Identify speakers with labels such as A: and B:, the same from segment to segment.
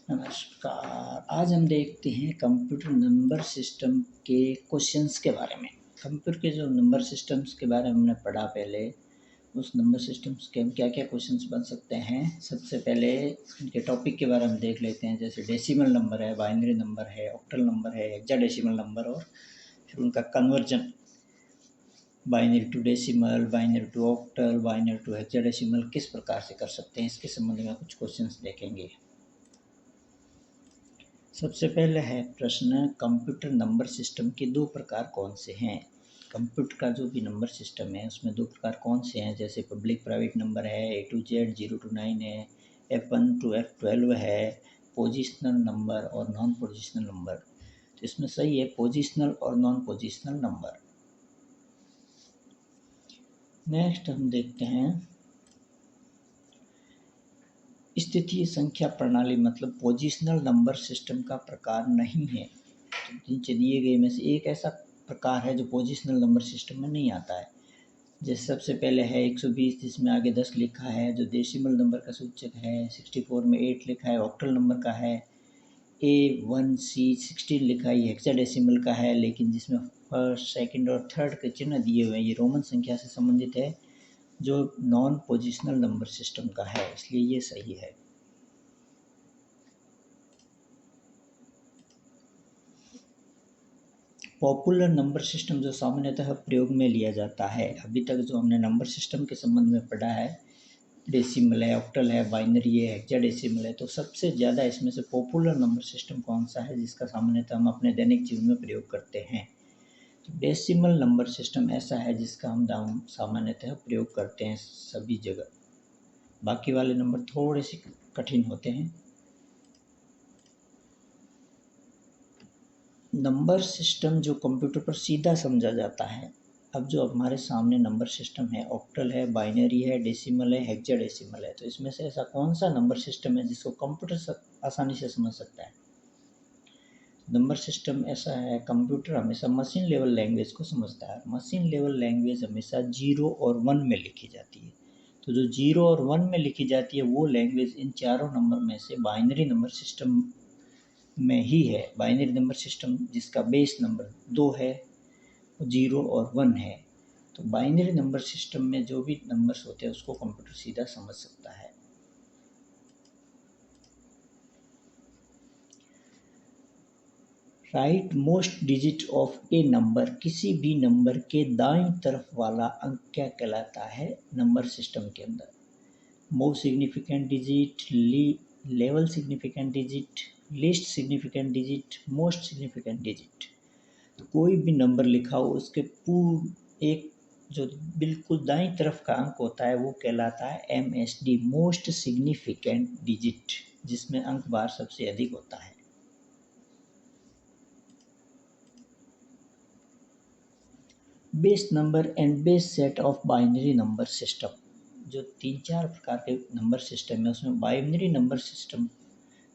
A: नमस्कार। आज हम देखते हैं कंप्यूटर नंबर सिस्टम के क्वेश्चंस के बारे में। कंप्यूटर के जो नंबर सिस्टम्स के बारे में हमने पढ़ा पहले, उस नंबर सिस्टम्स के हम क्या क्या क्वेश्चंस बन सकते हैं। सबसे पहले इनके टॉपिक के बारे में देख लेते हैं, जैसे डेसिमल नंबर है, बाइनरी नंबर है, ऑक्टल नंबर है, हेक्साडेसिमल नंबर, और फिर उनका conversion binary to decimal, binary to octal, binary to hexadecimal किस प्रकार से कर सकते हैं, इसके संबंध में कुछ क्वेश्चंस देखेंगे। सबसे पहले है प्रश्न, कंप्यूटर नंबर सिस्टम के दो प्रकार कौन से हैं। कंप्यूटर का जो भी नंबर सिस्टम है उसमें दो प्रकार कौन से हैं, जैसे पब्लिक प्राइवेट नंबर है, A to Z 0 to 9 है, F1 to F12 है, पोजिशनल नंबर और नॉन पोजिशनल नंबर। तो इसमें सही है पोजिशनल और नॉन पोजिशनल नंबर। नेक्स्ट हम देखते हैं स्थितीय संख्या प्रणाली, मतलब पोजिशनल नंबर सिस्टम का प्रकार नहीं है। तो नीचे दिए गए में से एक ऐसा प्रकार है जो पोजिशनल नंबर सिस्टम में नहीं आता है। जैसे सबसे पहले है 120, जिसमें आगे 10 लिखा है, जो डेसिमल नंबर का सूचक है। 64 में 8 लिखा है, ऑक्टल नंबर का है। A1C 16 लिखा है, ये हेक्साडेसिमल का है, लेकिन जिसमें फर्स्ट, सेकंड और थर्ड के चिन्ह दिए हुए हैं ये रोमन संख्या से संबंधित है, जो नॉन पोजिशनल नंबर सिस्टम का है, इसलिए ये सही है। पॉपुलर नंबर सिस्टम जो सामान्यतः प्रयोग में लिया जाता है। अभी तक जो हमने नंबर सिस्टम के संबंध में पढ़ा है, डेसिमल है, ऑक्टल है, बाइनरी है, हेक्साडेसिमल है, तो सबसे ज़्यादा इसमें से पॉपुलर नंबर सिस्टम कौन सा है जिसका सामान्यतः हम अपने दैनिक जीवन में प्रयोग करते हैं। तो डेसिमल नंबर सिस्टम ऐसा है जिसका हम सामान्यतः प्रयोग करते हैं सभी जगह। बाकी वाले नंबर थोड़े से कठिन होते हैं। नंबर सिस्टम जो कंप्यूटर पर सीधा समझा जाता है। अब जो हमारे सामने नंबर सिस्टम है, ऑक्टल है, बाइनरी है, डेसिमल है, हेक्साडेसिमल है, तो इसमें से ऐसा कौन सा नंबर सिस्टम है जिसको कंप्यूटर आसानी से समझ सकता है। नंबर सिस्टम ऐसा है, कंप्यूटर हमेशा मशीन लेवल लैंग्वेज को समझता है। मशीन लेवल लैंग्वेज हमेशा 0 और 1 में लिखी जाती है। तो जो 0 और 1 में लिखी जाती है वो लैंग्वेज इन चारों नंबर में से बाइनरी नंबर सिस्टम में ही है। बाइनरी नंबर सिस्टम जिसका बेस नंबर 2 है, 0 और 1 है। तो बाइनरी नंबर सिस्टम में जो भी नंबर्स होते हैं उसको कंप्यूटर सीधा समझ सकता है। Right most digit of A number, किसी भी नंबर के दाईं तरफ वाला अंक क्या कहलाता है नंबर सिस्टम के अंदर। Most significant digit, level significant digit, least significant digit, most significant digit. तो कोई भी नंबर लिखा हो उसके एक जो बिल्कुल दाईं तरफ का अंक होता है वो कहलाता है MSD, मोस्ट सिग्निफिकेंट डिजिट, जिसमें अंक बार सबसे अधिक होता है। Base number and base set of binary number system, जो 3-4 प्रकार के नंबर सिस्टम है उसमें बाइनरी नंबर सिस्टम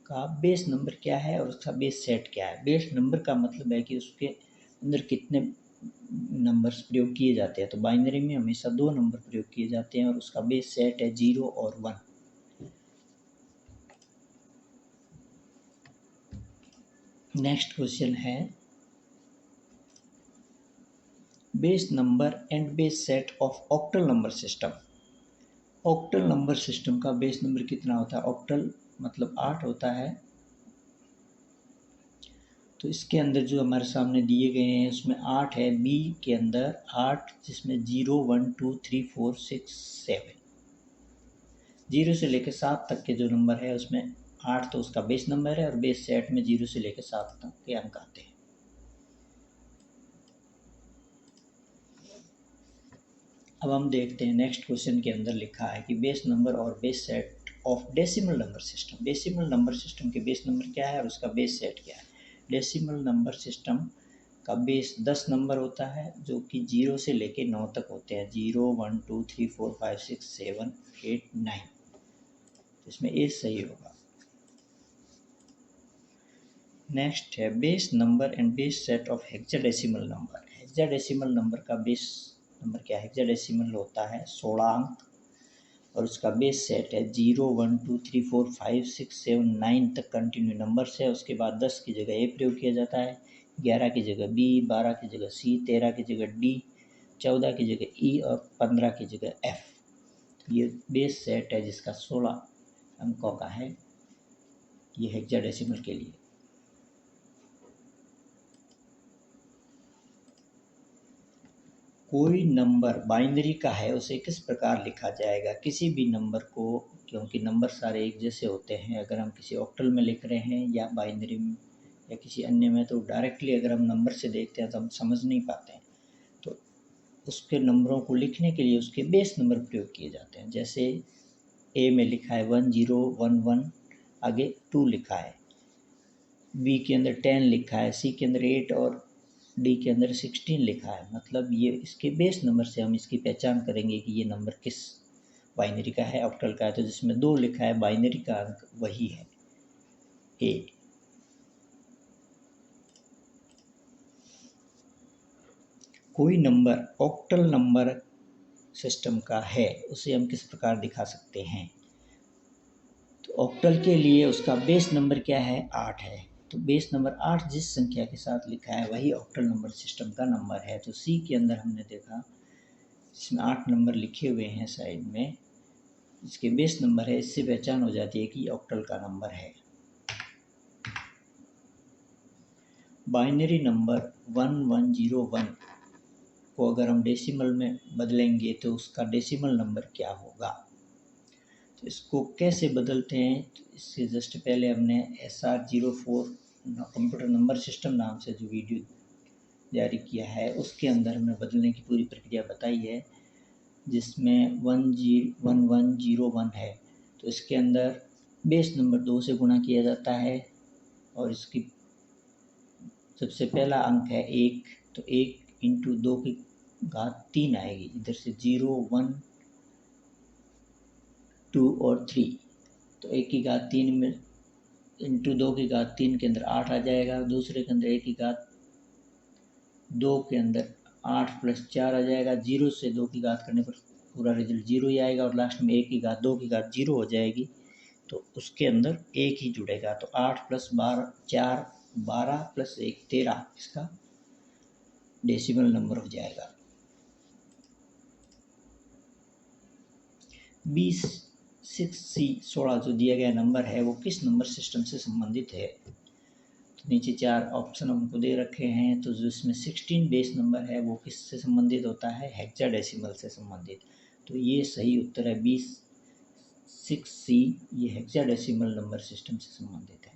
A: का बेस नंबर क्या है और उसका बेस सेट क्या है। बेस नंबर का मतलब है कि उसके अंदर कितने नंबर्स प्रयोग किए जाते हैं। तो बाइनरी में हमेशा 2 नंबर प्रयोग किए जाते हैं और उसका बेस सेट है 0 और 1। नेक्स्ट क्वेश्चन है base number and base set of octal number system. Octal number system का बेस नंबर कितना होता है। ऑक्टल मतलब 8 होता है। तो इसके अंदर जो हमारे सामने दिए गए हैं उसमें 8 है, बी के अंदर 8, जिसमें 0 1 2 3 4 6 7, 0 से लेकर 7 तक के जो नंबर है उसमें 8 तो उसका बेस नंबर है और बेस सेट में 0 से लेकर 7 तक के अंक आते हैं। अब हम देखते हैं नेक्स्ट क्वेश्चन के अंदर लिखा है कि बेस नंबर और base set of decimal number system. Decimal number system के बेस नंबर क्या है और उसका बेस सेट क्या है। डेसिमल नंबर सिस्टम का बेस 10 नंबर होता है जो कि 0 से लेकर 9 तक होते हैं। 0 1 2 3 4 5 6 7 8 9, इसमें ए सही होगा। नेक्स्ट है base number and base set of hexadecimal number. Hexadecimal number का बेस नंबर क्या है। हेक्साडेसिमल होता है 16 अंक। और उसका बेस सेट है 0 1 2 3 4 5 6 7 9 तक कंटिन्यू नंबर्स है। उसके बाद 10 की जगह ए प्रयोग किया जाता है, 11 की जगह बी, 12 की जगह सी, 13 की जगह डी, 14 की जगह ई और 15 की जगह एफ। ये बेस सेट है जिसका 16 अंकों का है, ये हेक्साडेसिमल के लिए। कोई नंबर बाइनरी का है उसे किस प्रकार लिखा जाएगा? किसी भी नंबर को, क्योंकि नंबर सारे एक जैसे होते हैं, अगर हम किसी ऑक्टल में लिख रहे हैं या बाइनरी में या किसी अन्य में, तो डायरेक्टली अगर हम नंबर से देखते हैं तो हम समझ नहीं पाते हैं। तो उसके नंबरों को लिखने के लिए उसके बेस नंबर प्रयोग किए जाते हैं। जैसे ए में लिखा है 1011, आगे 2 लिखा है, बी के अंदर 10 लिखा है, सी के अंदर 8 और डी के अंदर 16 लिखा है। मतलब ये इसके बेस नंबर से हम इसकी पहचान करेंगे कि ये नंबर किस बाइनरी का है, ऑक्टल का है। तो जिसमें 2 लिखा है बाइनरी का अंक वही है ए। कोई नंबर ऑक्टल नंबर सिस्टम का है उसे हम किस प्रकार दिखा सकते हैं? तो ऑक्टल के लिए उसका बेस नंबर क्या है? 8 है। तो बेस नंबर 8 जिस संख्या के साथ लिखा है वही ऑक्टल नंबर सिस्टम का नंबर है। तो सी के अंदर हमने देखा इसमें 8 नंबर लिखे हुए हैं साइड में, इसके बेस नंबर है, इससे पहचान हो जाती है कि ऑक्टल का नंबर है। बाइनरी नंबर 1101 को अगर हम डेसिमल में बदलेंगे तो उसका डेसिमल नंबर क्या होगा? तो इसको कैसे बदलते हैं? तो इससे जस्ट पहले हमने SR04 कंप्यूटर नंबर सिस्टम नाम से जो वीडियो जारी किया है उसके अंदर हमने बदलने की पूरी प्रक्रिया बताई है, जिसमें 1101 है। तो इसके अंदर बेस नंबर 2 से गुणा किया जाता है और इसकी सबसे पहला अंक है 1, तो 1 इंटू 2 की घात 3 आएगी। इधर से 0 1 2 और 3, तो 1 की घात 3 में इंटू 2 की घात 3 के अंदर 8 आ जाएगा। दूसरे के अंदर 1 की घात 2 के अंदर 8 प्लस 4 आ जाएगा। 0 से 2 की घात करने पर पूरा रिजल्ट 0 ही आएगा और लास्ट में 1 की घात 2 की घात 0 हो जाएगी, तो उसके अंदर 1 ही जुड़ेगा। तो 8 प्लस 4 12 प्लस 1 13 इसका डेसिमल नंबर हो जाएगा। 26C 16 जो दिया गया नंबर है वो किस नंबर सिस्टम से संबंधित है? तो नीचे 4 ऑप्शन हमको दे रखे हैं, तो जो इसमें 16 बेस नंबर है वो किससे संबंधित होता है? हेक्साडेसिमल से संबंधित। तो ये सही उत्तर है 26C, ये हेक्साडेसिमल नंबर सिस्टम से संबंधित है।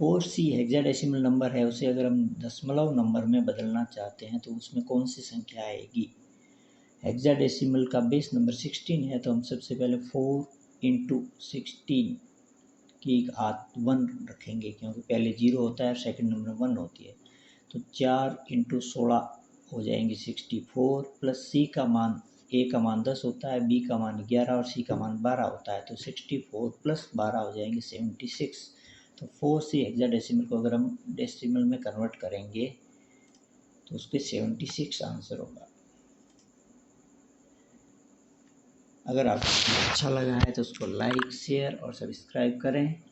A: 4C हेक्साडेसिमल नंबर है, उसे अगर हम दशमलव नंबर में बदलना चाहते हैं तो उसमें कौन सी संख्या आएगी? हेक्साडेसिमल का बेस नंबर 16 है, तो हम सबसे पहले 4 इंटू 16 की घात 1 रखेंगे, क्योंकि पहले 0 होता है, सेकंड नंबर 1 होती है। तो 4 इंटू 16 हो जाएंगे 64, प्लस सी का मान, ए का मान 10 होता है, बी का मान 11 और सी का मान 12 होता है। तो 64 प्लस 12 हो जाएंगे 76। तो 4C हेक्साडेसिमल को अगर हम डेसिमल में कन्वर्ट करेंगे तो उसके 76 आंसर होगा। अगर आपको अच्छा लगा है तो उसको लाइक, शेयर और सब्सक्राइब करें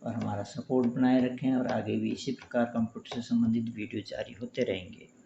A: और हमारा सपोर्ट बनाए रखें, और आगे भी इसी प्रकार कंप्यूटर से संबंधित वीडियो जारी होते रहेंगे।